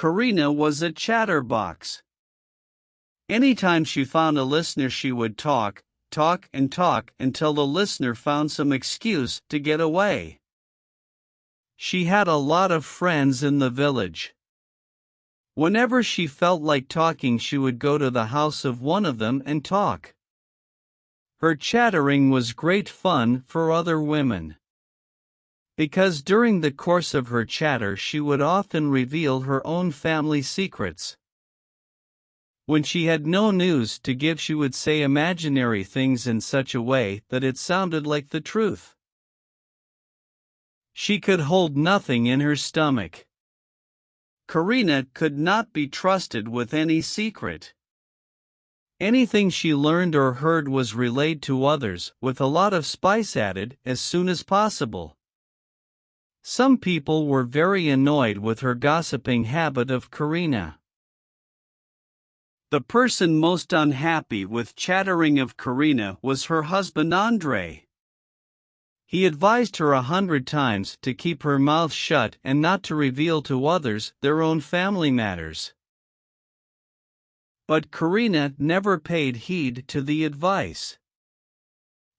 Karina was a chatterbox. Anytime she found a listener, she would talk until the listener found some excuse to get away. She had a lot of friends in the village. Whenever she felt like talking, she would go to the house of one of them and talk. Her chattering was great fun for other women, because during the course of her chatter she would often reveal her own family secrets. When she had no news to give, she would say imaginary things in such a way that it sounded like the truth. She could hold nothing in her stomach. Karina could not be trusted with any secret. Anything she learned or heard was relayed to others, with a lot of spice added, as soon as possible. Some people were very annoyed with her gossiping habit of Karina. The person most unhappy with chattering of Karina was her husband Andre. He advised her 100 times to keep her mouth shut and not to reveal to others their own family matters. But Karina never paid heed to the advice.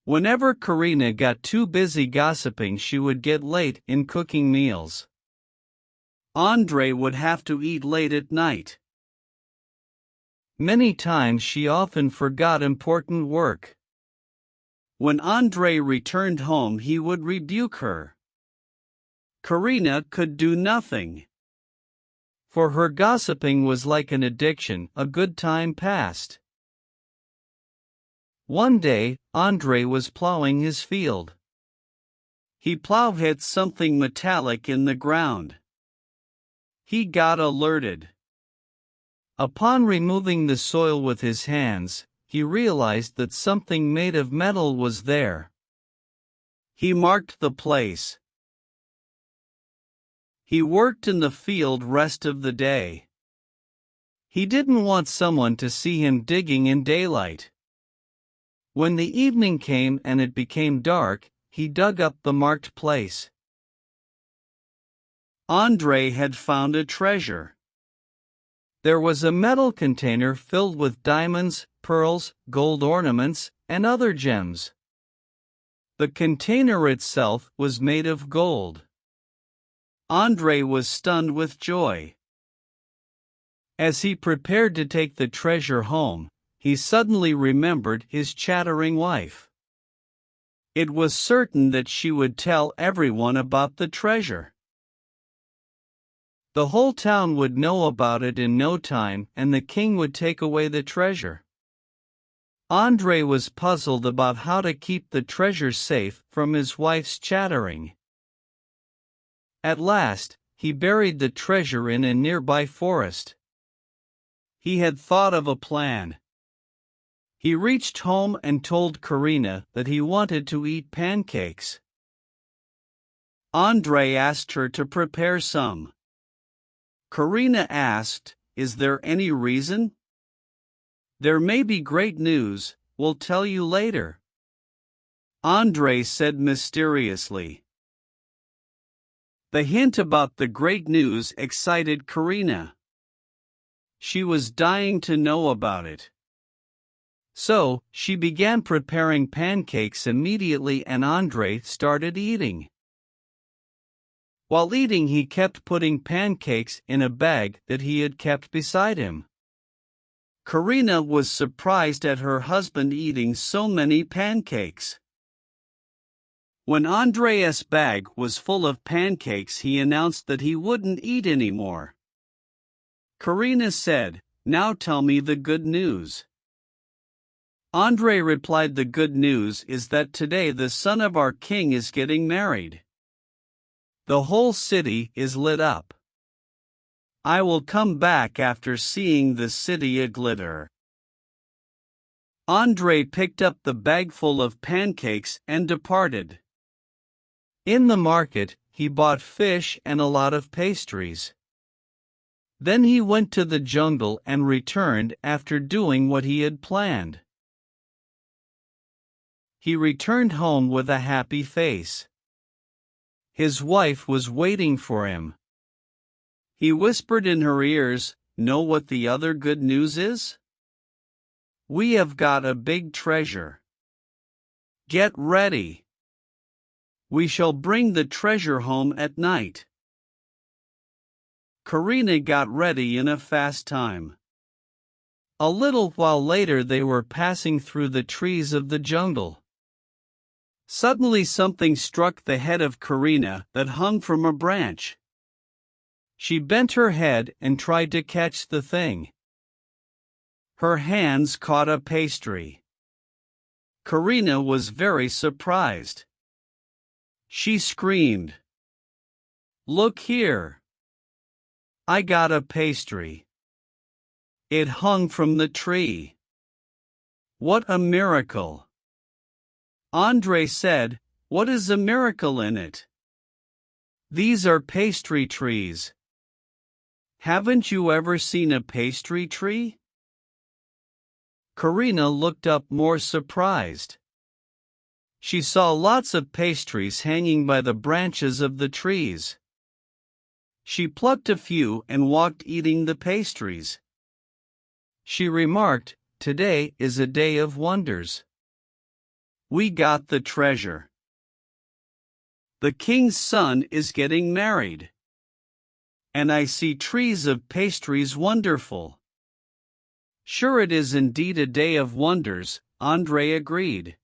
Whenever Karina got too busy gossiping, she would get late in cooking meals. Andre would have to eat late at night. Many times she often forgot important work. When Andre returned home, he would rebuke her. Karina could do nothing. For her, gossiping was like an addiction, a good time passed. One day, Andre was plowing his field. He plowed hit something metallic in the ground. He got alerted. Upon removing the soil with his hands, he realized that something made of metal was there. He marked the place. He worked in the field rest of the day. He didn't want someone to see him digging in daylight. When the evening came and it became dark, he dug up the marked place. Andre had found a treasure. There was a metal container filled with diamonds, pearls, gold ornaments, and other gems. The container itself was made of gold. Andre was stunned with joy. As he prepared to take the treasure home, he suddenly remembered his chattering wife. It was certain that she would tell everyone about the treasure. The whole town would know about it in no time, and the king would take away the treasure. Andre was puzzled about how to keep the treasure safe from his wife's chattering. At last, he buried the treasure in a nearby forest. He had thought of a plan. He reached home and told Karina that he wanted to eat pancakes. Andre asked her to prepare some. Karina asked, "Is there any reason?" "There may be great news, we'll tell you later," Andre said mysteriously. The hint about the great news excited Karina. She was dying to know about it. So, she began preparing pancakes immediately and Andre started eating. While eating, he kept putting pancakes in a bag that he had kept beside him. Karina was surprised at her husband eating so many pancakes. When Andre's bag was full of pancakes, he announced that he wouldn't eat anymore. Karina said, "Now tell me the good news." Andre replied, "The good news is that today the son of our king is getting married. The whole city is lit up. I will come back after seeing the city aglitter." Andre picked up the bagful of pancakes and departed. In the market, he bought fish and a lot of pastries. Then he went to the jungle and returned after doing what he had planned. He returned home with a happy face. His wife was waiting for him. He whispered in her ears, "Know what the other good news is? We have got a big treasure. Get ready. We shall bring the treasure home at night." Karina got ready in a fast time. A little while later they were passing through the trees of the jungle. Suddenly something struck the head of Karina that hung from a branch. She bent her head and tried to catch the thing. Her hands caught a pastry. Karina was very surprised. She screamed, "Look here! I got a pastry. It hung from the tree. What a miracle!" Andre said, "What is a miracle in it? These are pastry trees. Haven't you ever seen a pastry tree?" Karina looked up more surprised. She saw lots of pastries hanging by the branches of the trees. She plucked a few and walked eating the pastries. She remarked, "Today is a day of wonders. We got the treasure. The king's son is getting married. And I see trees of pastries wonderful." "Sure, it is indeed a day of wonders," Andre agreed.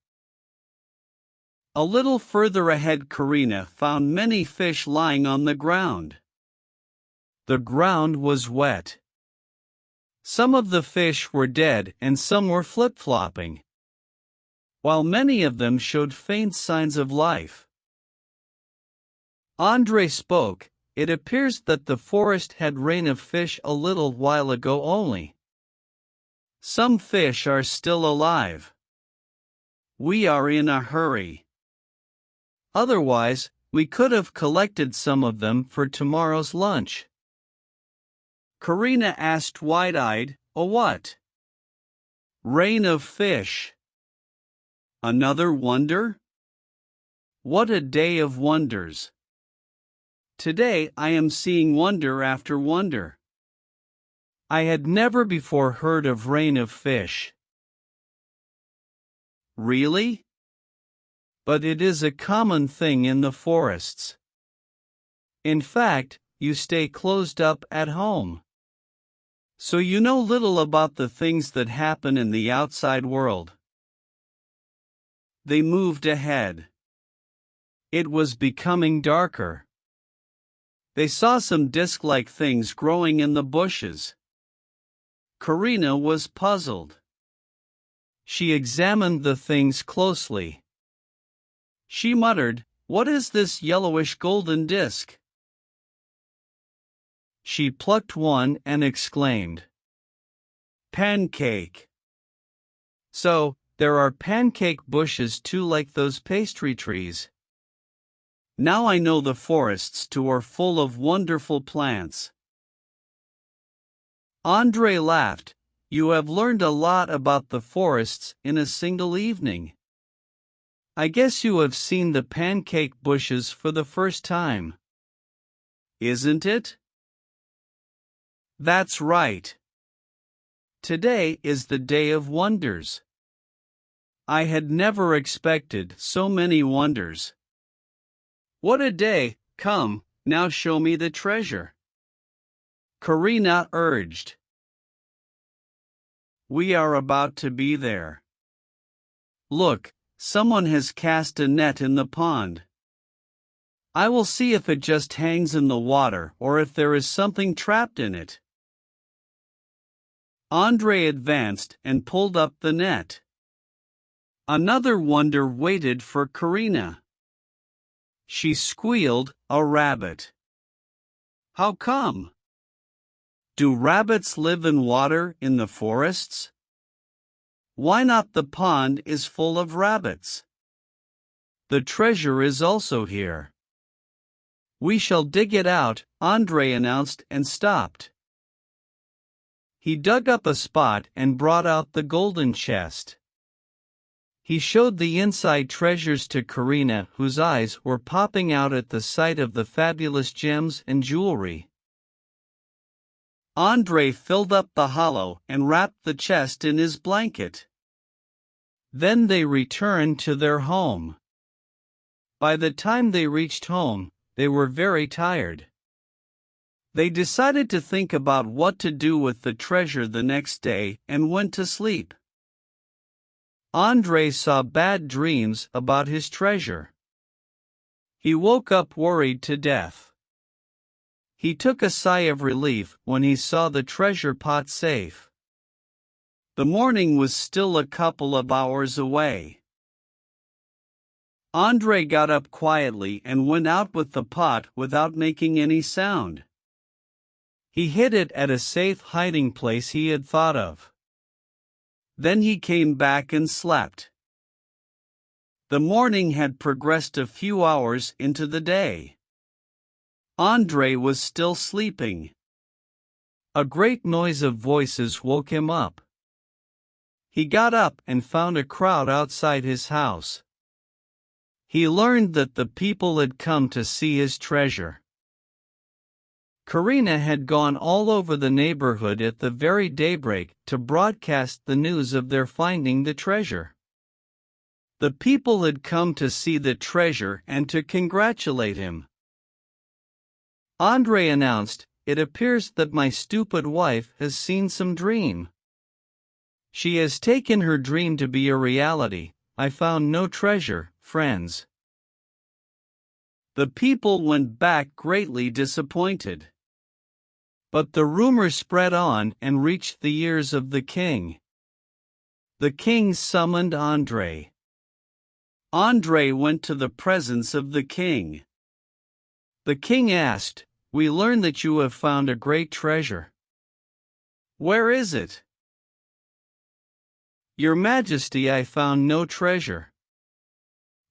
A little further ahead Karina found many fish lying on the ground. The ground was wet. Some of the fish were dead and some were flip-flopping, while many of them showed faint signs of life. Andre spoke, "It appears that the forest had rain of fish a little while ago only. Some fish are still alive. We are in a hurry. Otherwise, we could have collected some of them for tomorrow's lunch." Karina asked wide-eyed, "A what?" "Rain of fish. Another wonder? What a day of wonders. Today I am seeing wonder after wonder. I had never before heard of rain of fish." "Really? But it is a common thing in the forests. In fact, you stay closed up at home. So you know little about the things that happen in the outside world." They moved ahead. It was becoming darker. They saw some disc-like things growing in the bushes. Karina was puzzled. She examined the things closely. She muttered, "What is this yellowish golden disc?" She plucked one and exclaimed, "Pancake!" So, there are pancake bushes too, like those pastry trees. Now I know the forests too are full of wonderful plants. Andre laughed. "You have learned a lot about the forests in a single evening. I guess you have seen the pancake bushes for the first time. Isn't it?" "That's right. Today is the day of wonders. I had never expected so many wonders. What a day! Come, now show me the treasure," Karina urged. "We are about to be there. Look, someone has cast a net in the pond. I will see if it just hangs in the water or if there is something trapped in it." Andre advanced and pulled up the net. Another wonder waited for Karina. She squealed, "A rabbit." "How come? Do rabbits live in water in the forests? Why not? The pond is full of rabbits. The treasure is also here." "We shall dig it out," Andre announced and stopped. He dug up a spot and brought out the golden chest. He showed the inside treasures to Karina, whose eyes were popping out at the sight of the fabulous gems and jewelry. Andrei filled up the hollow and wrapped the chest in his blanket. Then they returned to their home. By the time they reached home, they were very tired. They decided to think about what to do with the treasure the next day and went to sleep. Andrei saw bad dreams about his treasure. He woke up worried to death. He took a sigh of relief when he saw the treasure pot safe. The morning was still a couple of hours away. Andrei got up quietly and went out with the pot without making any sound. He hid it at a safe hiding place he had thought of. Then he came back and slept. The morning had progressed a few hours into the day. Andrei was still sleeping. A great noise of voices woke him up. He got up and found a crowd outside his house. He learned that the people had come to see his treasure. Karina had gone all over the neighborhood at the very daybreak to broadcast the news of their finding the treasure. The people had come to see the treasure and to congratulate him. Andrei announced, "It appears that my stupid wife has seen some dream. She has taken her dream to be a reality. I found no treasure, friends." The people went back greatly disappointed. But the rumor spread on and reached the ears of the king. The king summoned Andrei. Andrei went to the presence of the king. The king asked, "We learn that you have found a great treasure. Where is it?" "Your Majesty, I found no treasure."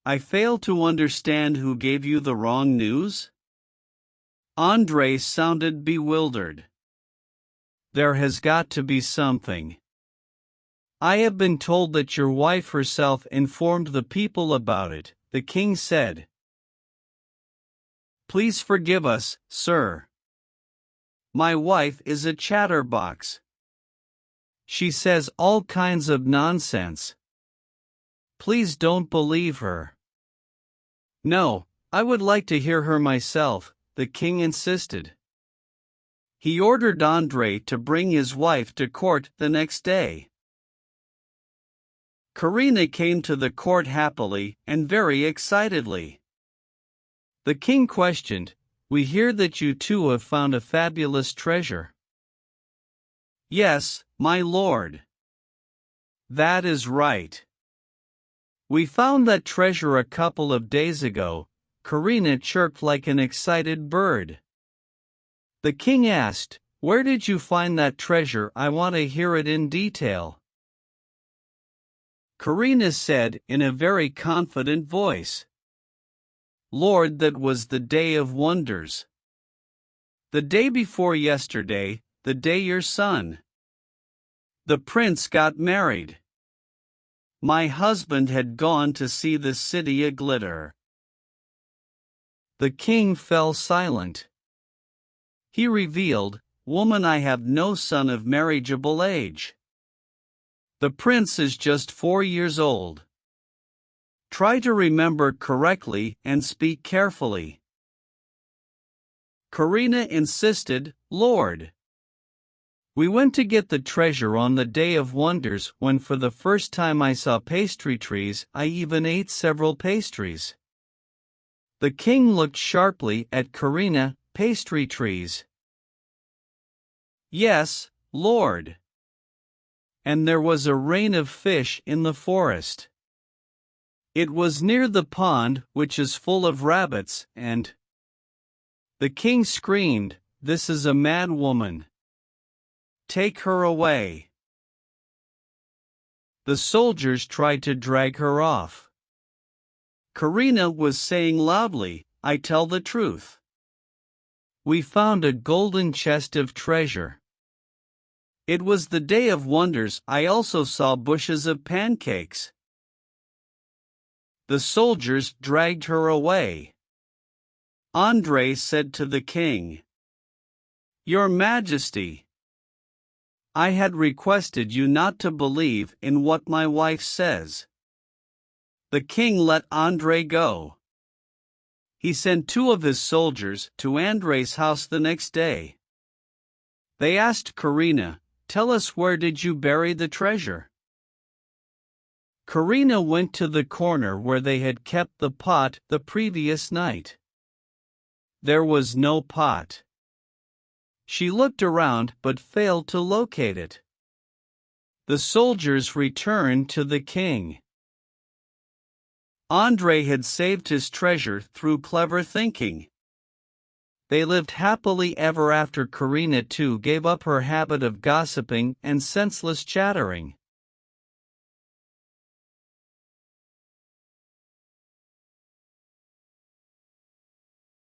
"I fail to understand who gave you the wrong news?" Andrei sounded bewildered. "There has got to be something. I have been told that your wife herself informed the people about it," the king said. "Please forgive us, sir. My wife is a chatterbox. She says all kinds of nonsense. Please don't believe her." "No, I would like to hear her myself," the king insisted. He ordered Andrei to bring his wife to court the next day. Karina came to the court happily and very excitedly. The king questioned, "We hear that you too have found a fabulous treasure." "Yes, my lord." "That is right. We found that treasure a couple of days ago," Karina chirped like an excited bird. The king asked, "Where did you find that treasure? I want to hear it in detail." Karina said in a very confident voice, "Lord, that was the day of wonders. The day before yesterday, the day your son, the prince, got married. My husband had gone to see the city a-glitter." The king fell silent. He revealed, "Woman, I have no son of marriageable age. The prince is just 4 years old. Try to remember correctly and speak carefully." Karina insisted, "Lord, we went to get the treasure on the day of wonders when for the first time I saw pastry trees. I even ate several pastries." The king looked sharply at Karina. "Pastry trees?" "Yes, Lord. And there was a rain of fish in the forest. It was near the pond, which is full of rabbits, and—" The king screamed, "This is a mad woman. Take her away." The soldiers tried to drag her off. Karina was saying loudly, "I tell the truth. We found a golden chest of treasure. It was the day of wonders. I also saw bushels of pancakes." The soldiers dragged her away. Andrei said to the king, "Your Majesty, I had requested you not to believe in what my wife says. The king let Andrei go. He sent 2 of his soldiers to Andrei's house the next day. They asked Karina, "Tell us, where did you bury the treasure?" Karina went to the corner where they had kept the pot the previous night. There was no pot. She looked around but failed to locate it. The soldiers returned to the king. Andrei had saved his treasure through clever thinking. They lived happily ever after. Karina too gave up her habit of gossiping and senseless chattering.